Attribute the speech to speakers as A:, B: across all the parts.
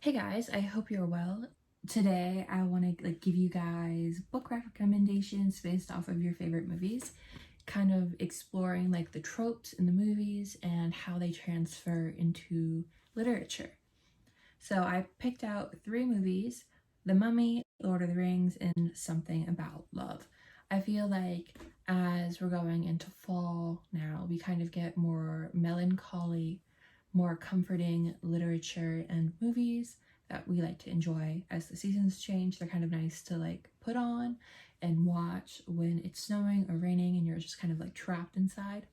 A: Hey guys, I hope you're well. Today I want to give you guys book recommendations based off of your favorite movies, kind of exploring the tropes in the movies and how they transfer into literature. So I picked out three movies: The Mummy, Lord of the Rings, and Something About Love. I feel like as we're going into fall now, we kind of get more melancholy, more comforting literature and movies that we like to enjoy as the seasons change. They're kind of nice to put on and watch when it's snowing or raining and you're just kind of trapped inside.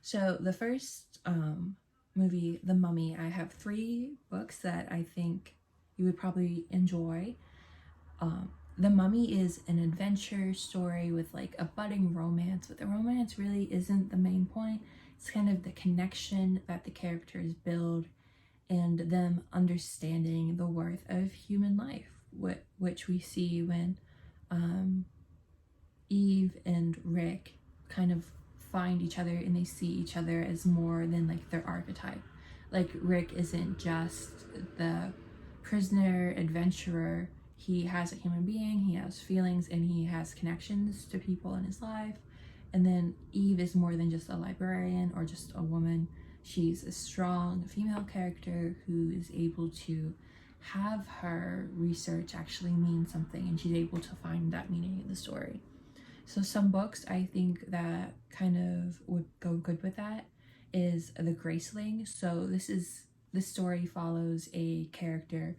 A: So the first movie, The Mummy, I have three books that I think you would probably enjoy. The Mummy is an adventure story with a budding romance, but the romance really isn't the main point. It's kind of the connection that the characters build and them understanding the worth of human life, which we see when Eve and Rick kind of find each other and they see each other as more than their archetype. Rick isn't just the prisoner adventurer. He has a human being, he has feelings, and he has connections to people in his life. And then Eve is more than just a librarian or just a woman. She's a strong female character who is able to have her research actually mean something, and she's able to find that meaning in the story. So some books I think that kind of would go good with that is The Graceling. So this story follows a character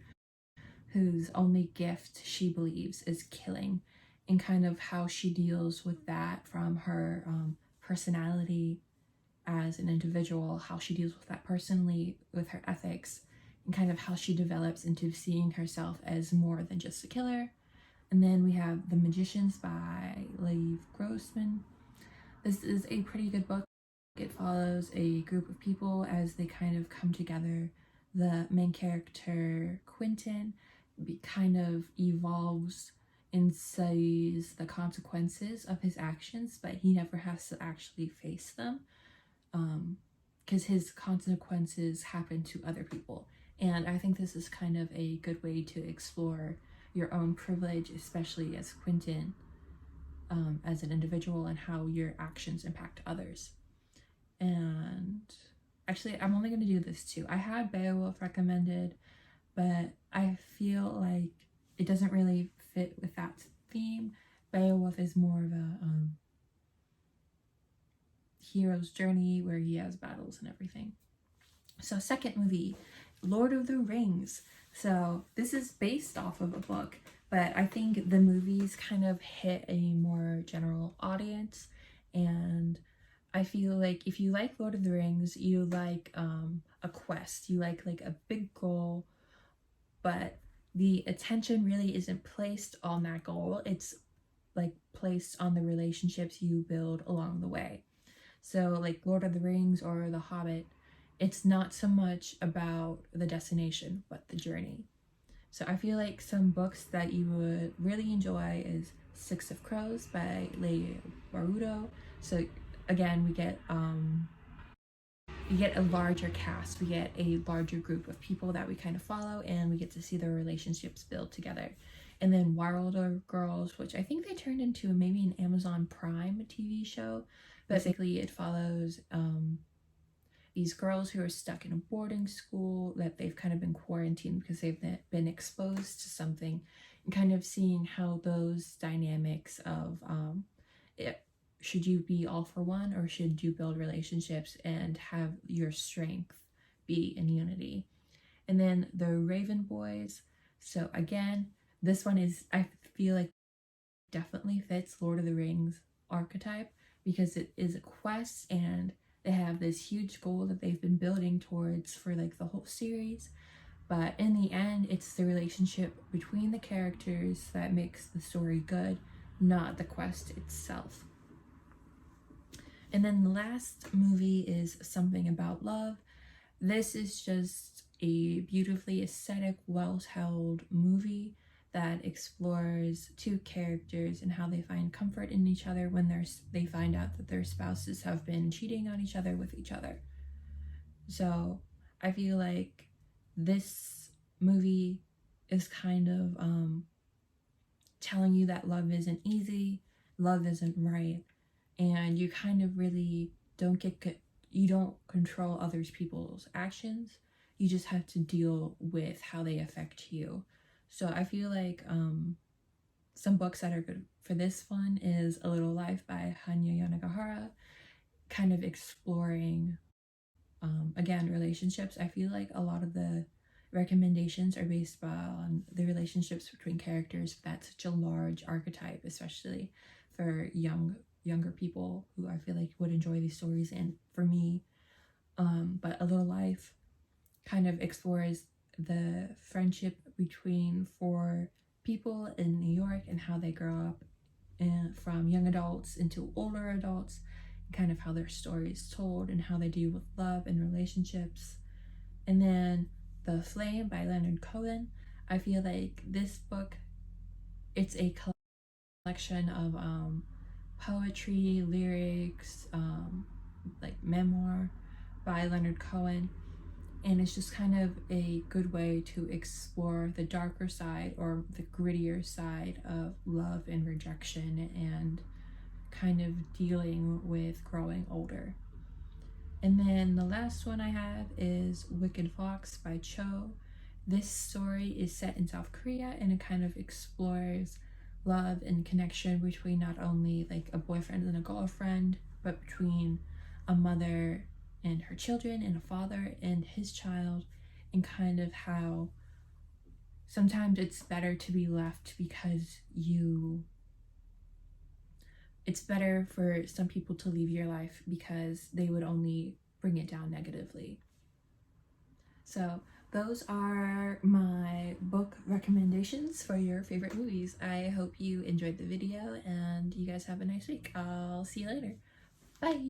A: whose only gift she believes is killing, and kind of how she deals with that from her personality as an individual, how she deals with that personally, with her ethics, and kind of how she develops into seeing herself as more than just a killer. And then we have The Magicians by Lei Grossman. This is a pretty good book. It follows a group of people as they kind of come together. The main character, Quentin, kind of evolves and sees the consequences of his actions, but he never has to actually face them because his consequences happen to other people. And I think this is kind of a good way to explore your own privilege, especially as Quentin, as an individual, and how your actions impact others. And actually, I'm only going to do this too. I had Beowulf recommended, but I feel like it doesn't really fit with that theme. Beowulf is more of a hero's journey where he has battles and everything. So second movie, Lord of the Rings. So this is based off of a book, but I think the movies kind of hit a more general audience. And I feel like if you like Lord of the Rings, you like a quest, you like a big goal, but the attention really isn't placed on that goal. It's placed on the relationships you build along the way. So Lord of the Rings or The Hobbit, it's not so much about the destination, but the journey. So I feel like some books that you would really enjoy is Six of Crows by Lei Baruto. So again, we get a larger cast, we get a larger group of people that we kind of follow, and we get to see their relationships build together. And then Wilder Girls, which I think they turned into maybe an Amazon Prime TV show. Basically, it follows these girls who are stuck in a boarding school, that they've kind of been quarantined because they've been exposed to something, and kind of seeing how those dynamics of should you be all for one, or should you build relationships and have your strength be in unity. And then The Raven Boys. So again, this one is, I feel like, definitely fits Lord of the Rings archetype, because it is a quest and they have this huge goal that they've been building towards for the whole series. But in the end, it's the relationship between the characters that makes the story good, not the quest itself. And then the last movie is Something About Love. This is just a beautifully aesthetic, well-held movie that explores two characters and how they find comfort in each other when they find out that their spouses have been cheating on each other with each other. So I feel like this movie is kind of telling you that love isn't easy, love isn't right, and you kind of really you don't control others people's actions. You just have to deal with how they affect you. So I feel like some books that are good for this one is A Little Life by Hanya Yanagihara, kind of exploring again, relationships. I feel like a lot of the recommendations are based on the relationships between characters. That's such a large archetype, especially for younger people who I feel like would enjoy these stories, and for me. But A Little Life kind of explores the friendship between four people in New York and how they grow up from young adults into older adults, kind of how their story is told and how they deal with love and relationships. And then The Flame by Leonard Cohen. I feel like this book, it's a collection of poetry, lyrics, like memoir by Leonard Cohen. And it's just kind of a good way to explore the darker side or the grittier side of love and rejection and kind of dealing with growing older. And then the last one I have is Wicked Fox by Cho. This story is set in South Korea, and it kind of explores love and connection between not only like a boyfriend and a girlfriend, but between a mother and her children and a father and his child, and kind of how sometimes it's better to be left because it's better for some people to leave your life because they would only bring it down negatively. So those are my book recommendations for your favorite movies. I hope you enjoyed the video and you guys have a nice week. I'll see you later. Bye!